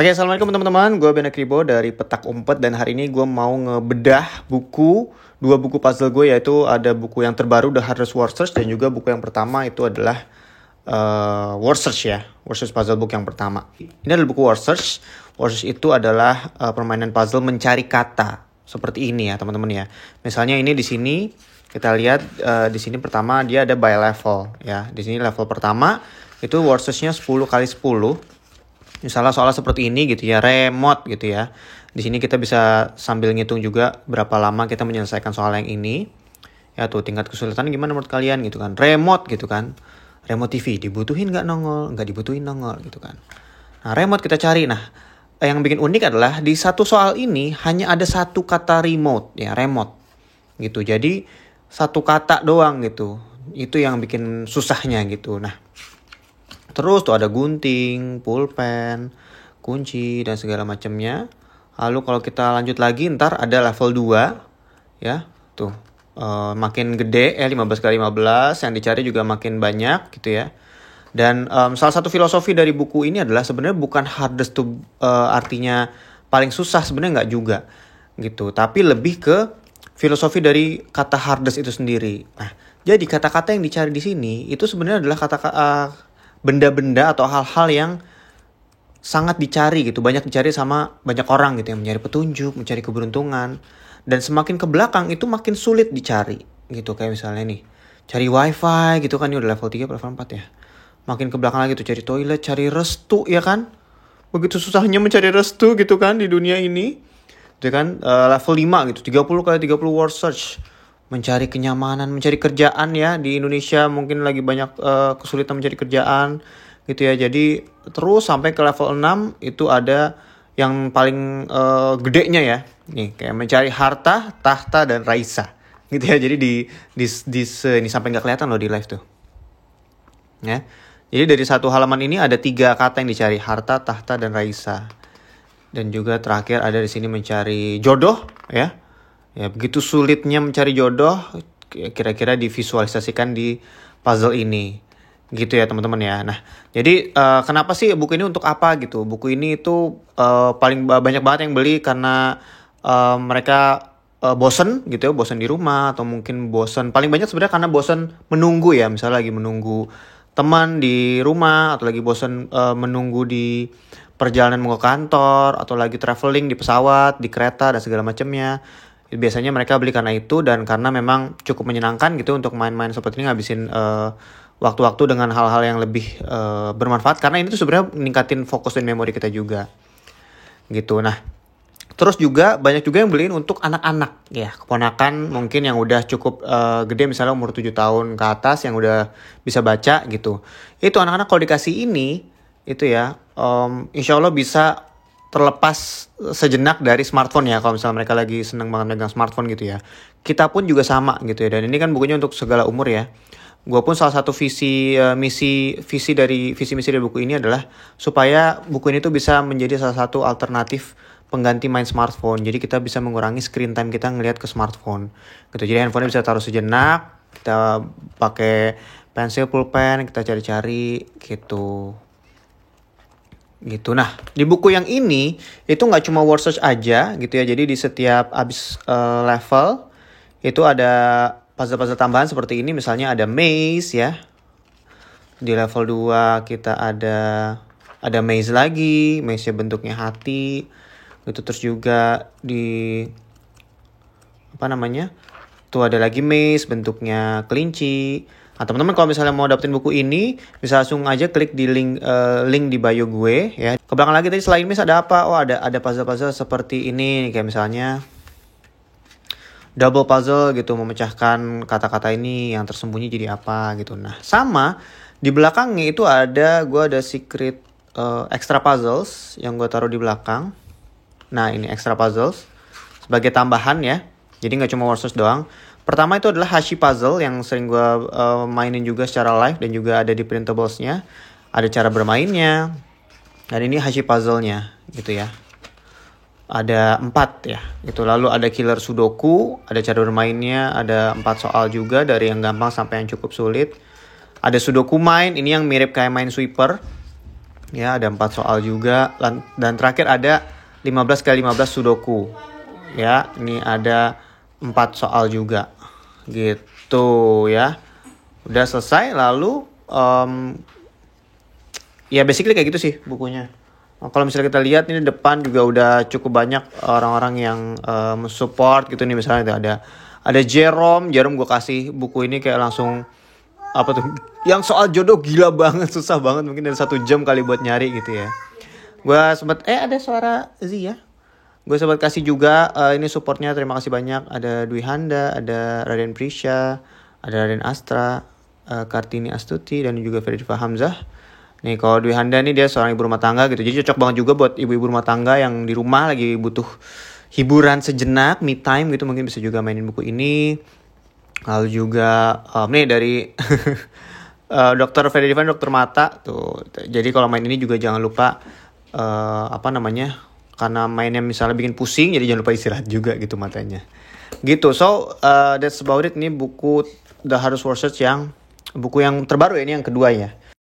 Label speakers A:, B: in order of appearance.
A: Oke, assalamualaikum teman-teman. Gue Benak Ribo dari Petak Umpet dan hari ini gue mau ngebedah dua buku puzzle gue, yaitu ada buku yang terbaru The Hardest Word Search dan juga buku yang pertama itu adalah Word Search ya, Word Search puzzle book yang pertama. Ini adalah buku Word Search. Word Search itu adalah permainan puzzle mencari kata seperti ini ya teman-teman ya. Misalnya ini di sini kita lihat di sini pertama dia ada by level ya. Di sini level pertama itu Word Search-nya 10 kali 10. Misalnya soalnya seperti ini gitu ya, remote gitu ya. Di sini kita bisa sambil ngitung juga berapa lama kita menyelesaikan soal yang ini. Ya tuh tingkat kesulitan gimana menurut kalian gitu kan. Remote gitu kan. Remote TV dibutuhin nggak nongol, nggak dibutuhin nongol gitu kan. Nah remote kita cari. Nah yang bikin unik adalah di satu soal ini hanya ada satu kata remote ya, remote gitu. Jadi satu kata doang gitu. Itu yang bikin susahnya gitu. Nah terus tuh ada gunting, pulpen, kunci, dan segala macamnya. Lalu kalau kita lanjut lagi ntar ada level 2. Ya, tuh makin gede 15 kali 15. Yang dicari juga makin banyak gitu ya. Dan salah satu filosofi dari buku ini adalah sebenarnya bukan hardest to artinya paling susah, sebenarnya nggak juga gitu. Tapi lebih ke filosofi dari kata hardest itu sendiri. Nah, jadi kata-kata yang dicari di sini itu sebenarnya adalah benda-benda atau hal-hal yang sangat dicari gitu, banyak dicari sama banyak orang gitu yang mencari petunjuk, mencari keberuntungan. Dan semakin ke belakang itu makin sulit dicari gitu. Kayak misalnya nih, cari wifi gitu kan, ini udah level 3 level 4 ya. Makin ke belakang lagi tuh cari toilet, cari restu ya kan. Begitu susahnya mencari restu gitu kan di dunia ini. Itu kan level 5 gitu, 30 kali 30 word search. Mencari kenyamanan, mencari kerjaan ya. Di Indonesia mungkin lagi banyak kesulitan mencari kerjaan gitu ya. Jadi terus sampai ke level 6 itu ada yang paling gedenya ya. Nih kayak mencari harta, tahta, dan raisa gitu ya. Jadi ini sampai nggak kelihatan loh di live tuh. Ya. Jadi dari satu halaman ini ada 3 kata yang dicari, harta, tahta, dan raisa. Dan juga terakhir ada di sini mencari jodoh ya. Ya, begitu sulitnya mencari jodoh, kira-kira divisualisasikan di puzzle ini. Gitu ya teman-teman ya. Nah, jadi kenapa sih buku ini untuk apa gitu? Buku ini itu paling banyak banget yang beli karena mereka bosen gitu ya, bosen di rumah atau mungkin bosen. Paling banyak sebenarnya karena bosen menunggu ya, misalnya lagi menunggu teman di rumah atau lagi bosen menunggu di perjalanan mau ke kantor atau lagi traveling di pesawat, di kereta dan segala macamnya. Biasanya mereka beli karena itu dan karena memang cukup menyenangkan gitu untuk main-main seperti ini, ngabisin waktu-waktu dengan hal-hal yang lebih bermanfaat, karena ini tuh sebenarnya meningkatin fokus dan memori kita juga gitu. Nah terus juga banyak juga yang beliin untuk anak-anak ya, keponakan mungkin yang udah cukup gede, misalnya umur 7 tahun ke atas yang udah bisa baca gitu. Itu anak-anak kalau dikasih ini itu ya insya Allah bisa terlepas sejenak dari smartphone ya. Kalau misalnya mereka lagi seneng banget megang smartphone gitu ya. Kita pun juga sama gitu ya. Dan ini kan bukunya untuk segala umur ya. Gue pun salah satu visi misi dari buku ini adalah supaya buku ini tuh bisa menjadi salah satu alternatif pengganti main smartphone. Jadi kita bisa mengurangi screen time kita ngelihat ke smartphone gitu. Jadi handphone bisa taruh sejenak, kita pakai pensil, pulpen, kita cari-cari gitu. Nah di buku yang ini itu nggak cuma word search aja gitu ya. Jadi di setiap abis level itu ada puzzle-puzzle tambahan seperti ini. Misalnya ada maze ya. Di level 2 kita ada maze lagi. Maze-nya bentuknya hati gitu. Terus juga di tuh ada lagi maze bentuknya kelinci. Nah teman-teman kalau misalnya mau dapetin buku ini bisa langsung aja klik di link di bio gue ya. Ke belakang lagi tadi selain maze ada apa? Oh ada puzzle-puzzle seperti ini, kayak misalnya double puzzle gitu, memecahkan kata-kata ini yang tersembunyi jadi apa gitu. Nah sama di belakangnya itu ada secret extra puzzles yang gue taruh di belakang. Nah ini extra puzzles sebagai tambahan ya. Jadi nggak cuma word search doang. Pertama itu adalah Hashi Puzzle yang sering gue mainin juga secara live dan juga ada di printables-nya. Ada cara bermainnya. Dan ini Hashi Puzzle-nya gitu ya. Ada 4 ya. Gitu. Lalu ada Killer Sudoku, ada cara bermainnya, ada 4 soal juga dari yang gampang sampai yang cukup sulit. Ada Sudoku Mine, ini yang mirip kayak Minesweeper. Ya, ada 4 soal juga. Dan terakhir ada 15 kali 15 Sudoku. Ya, ini ada 4 soal juga. Gitu ya. Udah selesai, lalu ya basically kayak gitu sih bukunya. Kalau misalnya kita lihat ini depan juga udah cukup banyak orang-orang yang support gitu nih, misalnya ada Jerome gue kasih buku ini kayak langsung apa tuh, yang soal jodoh gila banget, susah banget, mungkin dari 1 jam kali buat nyari gitu ya. Gue sempat ada suara Zia. Gue sempat kasih juga ini supportnya, terima kasih banyak. Ada Dwi Handa, ada Raden Prisha, ada Raden Astra, Kartini Astuti, dan juga Ferifa Hamzah. Nih kalau Dwi Handa nih dia seorang ibu rumah tangga gitu, jadi cocok banget juga buat ibu-ibu rumah tangga yang di rumah lagi butuh hiburan sejenak, me time gitu, mungkin bisa juga mainin buku ini. Lalu juga nih dari Dokter Ferdinand, dokter mata tuh. Jadi kalau main ini juga jangan lupa karena mainnya misalnya bikin pusing, jadi jangan lupa istirahat juga gitu matanya. Gitu. So that's about it. Ini buku The Hardest Research, yang buku yang terbaru ya, ini yang kedua ya.